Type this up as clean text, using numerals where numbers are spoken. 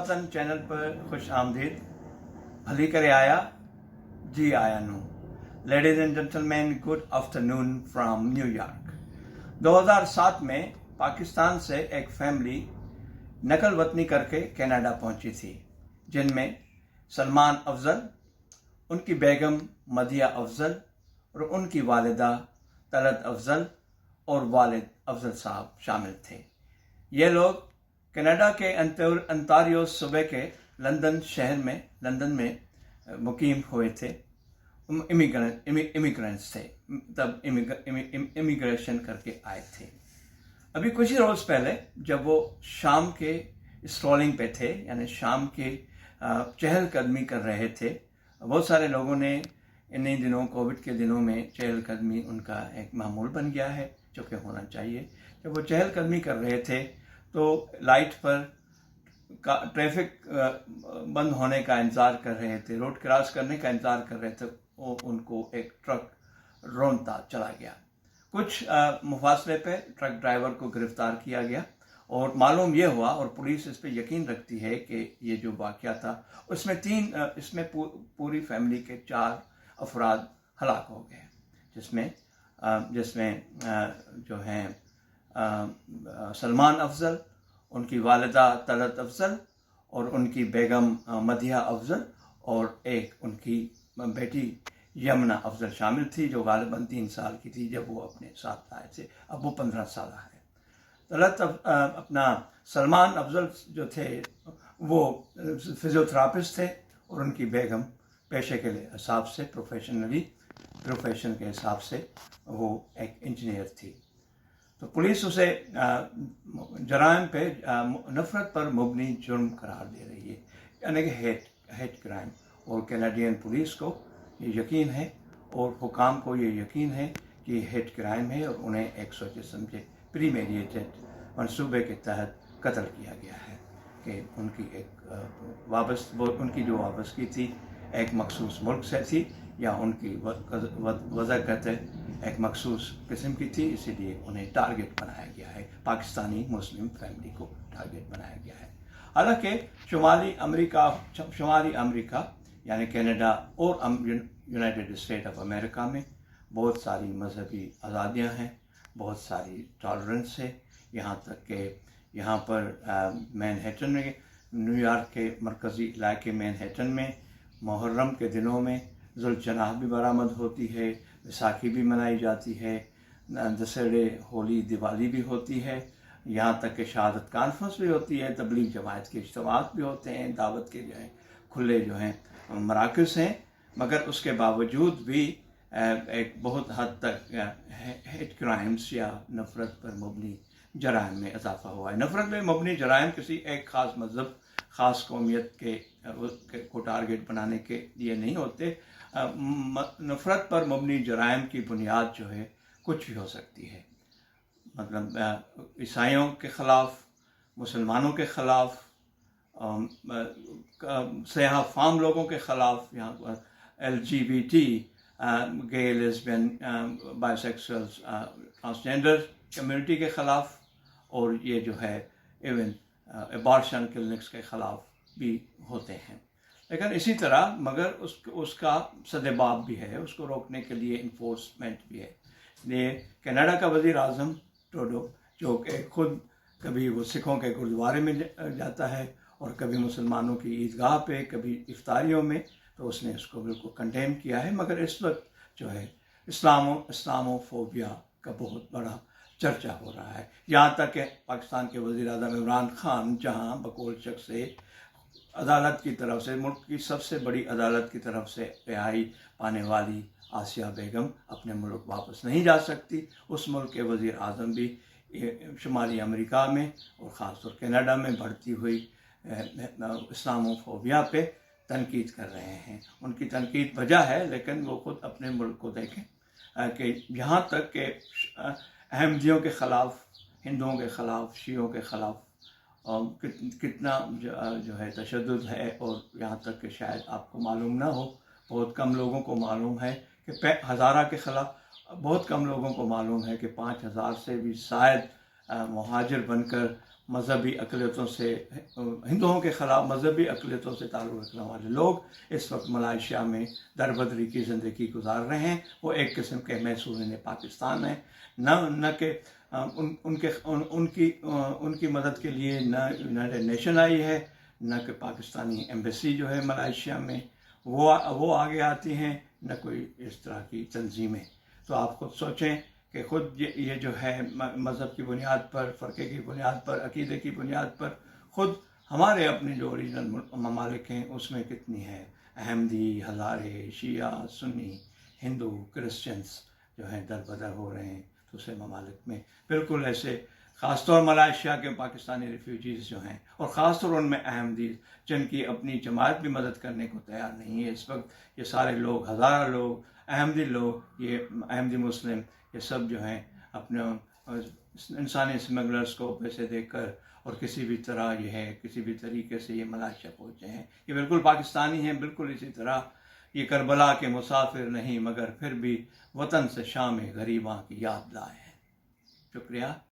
वतन चैनल पर खुश आमदीद। भली करे आया, जी आया नू। Ladies and gentleman, good afternoon from New York. 2007 में पाकिस्तान से एक फैमिली नकल वतनी करके कनाडा पहुंची थी, जिनमें सलमान अफजल, उनकी बेगम मदिया अफजल और उनकी वालिदा तलत अफजल और वालिद अफजल साहब शामिल थे। ये लोग कनाडा के अंटारियो सूबे के लंदन में मुकीम हुए थे। इमिग्रेंट्स थे, तब इमिग्रेशन करके आए थे। अभी कुछ ही रोज़ पहले जब वो शाम के स्ट्रॉलिंग पे थे, यानी शाम के चहलकदमी कर रहे थे, बहुत सारे लोगों ने इन्हीं दिनों, कोविड के दिनों में चहलकदमी उनका एक मामूल बन गया है, जो कि होना चाहिए। जब वो चहलकदमी कर रहे थे तो लाइट पर ट्रैफिक बंद होने का इंतज़ार कर रहे थे, रोड क्रॉस करने का इंतज़ार कर रहे थे, वो उनको एक ट्रक रौंदता चला गया। कुछ मुफासले पे ट्रक ड्राइवर को गिरफ्तार किया गया और मालूम ये हुआ, और पुलिस इस पे यकीन रखती है कि ये जो वाक़या था उसमें इसमें पूरी फैमिली के 4 अफराद हलाक हो गए, जिसमें जो हैं सलमान अफजल, उनकी वालिदा तलत अफजल और उनकी बेगम मदिया अफजल और एक उनकी बेटी यमुना अफजल शामिल थी, जो गालिबन 3 साल की थी जब वो अपने साथ आए थे। अब वो 15 साल है। तलत अपना सलमान अफजल जो थे वो फिजियोथेरापिस्ट थे और उनकी बेगम पेशे के हिसाब से प्रोफेशन के हिसाब से वो एक इंजीनियर थी। तो पुलिस उसे जराइम पे नफरत पर मुबनी जुर्म करार दे रही है, यानी कि हेट क्राइम। और कैनेडियन पुलिस को ये यकीन है और हुकाम को ये यकीन है कि ये हेट क्राइम है और उन्हें एक सोचे समझे प्रीमेडिएटेड मंसूबे के तहत कत्ल किया गया है कि उनकी जो वाबस्तगी थी एक मखसूस मुल्क से थी, या उनकी वज़ाकत एक मखसूस किस्म की थी, इसीलिए उन्हें टारगेट बनाया गया है। पाकिस्तानी मुस्लिम फैमिली को टारगेट बनाया गया है। हालांकि शुमाली अमेरिका यानी कनाडा और यूनाइटेड स्टेट ऑफ अमेरिका में बहुत सारी मजहबी आज़ादियाँ हैं, बहुत सारी टॉलरेंस है। यहाँ तक कि यहाँ पर मैनहट्टन में, न्यूयॉर्क के मरकज़ी इलाके मैनहट्टन में मुहर्रम के दिनों में ज़ुल्जनाह भी बरामद होती है, बैसाखी भी मनाई जाती है, दशहरे, होली, दिवाली भी होती है। यहाँ तक कि शहादत कॉन्फ्रेंस भी होती है, तबलीग जमात के इज्तिमात भी होते हैं, दावत के जो हैं खुले जो हैं मराकज़ हैं। मगर उसके बावजूद भी एक बहुत हद तक हेट क्राइम्स या नफ़रत पर मबनी जराइम में इजाफा हुआ है। नफ़रत पर मबनी जराइम किसी एक ख़ास मज़हब, ख़ास कौमियत को टारगेट बनाने के लिए नहीं होते। नफ़रत पर मबनी जराइम की बुनियाद जो है कुछ भी हो सकती है। मतलब ईसाइयों के ख़िलाफ़, मुसलमानों के ख़िलाफ़, सयाह फाम लोगों के ख़िलाफ़, यहाँ पर LGBT, गे, लेस्बियन, बाइसेक्सुअल्स, ट्रांसजेंडर कम्युनिटी के ख़िलाफ़, और ये जो है इवन एबॉर्शन क्लिनिक्स के ख़िलाफ़ भी होते हैं। लेकिन इसी तरह मगर उसका सदेबाब भी है, उसको रोकने के लिए इन्फोर्समेंट भी है। इसलिए कनाडा का वज़ीर आज़म ट्रूडो, जो कि खुद कभी वो सिखों के गुरुद्वारे में जाता है और कभी मुसलमानों की ईदगाह पे, कभी इफ्तारियों में, तो उसने उसको बिल्कुल कंडेम किया है। मगर इस वक्त जो है इस्लामोफोबिया का बहुत बड़ा चर्चा हो रहा है। यहाँ तक कि पाकिस्तान के वज़ीर आज़म इमरान खान, जहाँ बकौल शख्स से अदालत की तरफ से, मुल्क की सबसे बड़ी अदालत की तरफ से रिहाई पाने वाली आसिया बेगम अपने मुल्क वापस नहीं जा सकती, उस मुल्क के वज़ीर आज़म भी शुमाली अमेरिका में और ख़ास तौर कनाडा में बढ़ती हुई इस्लामोफोबिया पे तनकीद कर रहे हैं। उनकी तनकीद वजह है, लेकिन वो खुद अपने मुल्क को देखें कि यहाँ तक कि अहमदियों के ख़िलाफ़, हिंदुओं के ख़िलाफ़, शियों के ख़िलाफ़ कितना जो है तशद्दुद है। और यहाँ तक कि शायद आपको मालूम ना हो, बहुत कम लोगों को मालूम है कि हज़ारा के ख़िलाफ़ बहुत कम लोगों को मालूम है कि 5000 से भी शायद मुहाजिर बनकर مذہبی اقلیتوں سے ہندوؤں کے خلاف مذہبی اقلیتوں سے تعلق رکھنے والے لوگ اس وقت ملائیشیا میں دربدری کی زندگی گزار رہے ہیں. وہ ایک قسم کے محسوس پاکستان ہیں. نہ کہ ان کی مدد کے لیے نہ یونائٹڈ نیشن آئی ہے، نہ کہ پاکستانی ایمبیسی جو ہے ملائیشیا میں وہ آگے آتی ہیں، نہ کوئی اس طرح کی تنظیمیں. تو آپ خود سوچیں کہ خود یہ جو ہے مذہب کی بنیاد پر، فرقے کی بنیاد پر، عقیدے کی بنیاد پر خود ہمارے اپنے جو اوریجنل ممالک ہیں اس میں کتنی ہے احمدی، ہزارے، شیعہ، سنی، ہندو، کرسچنس جو ہیں دربدر ہو رہے ہیں دوسرے ممالک میں. بالکل ایسے خاص طور ملائیشیا کے پاکستانی ریفیوجیز جو ہیں، اور خاص طور ان میں احمدی جن کی اپنی جماعت بھی مدد کرنے کو تیار نہیں ہے اس وقت. یہ سارے لوگ، ہزارہ لوگ، احمدی لوگ، یہ احمدی مسلم، یہ سب جو ہیں اپنے انسانی اسمگلرز کو پیسے دے کر اور کسی بھی طرح یہ ہے کسی بھی طریقے سے یہ ملائیشیا پہنچے ہیں. یہ بالکل پاکستانی ہیں، بالکل اسی طرح یہ کربلا کے مسافر نہیں مگر پھر بھی وطن سے شام غریباں کی یاد لائے ہیں. شکریہ.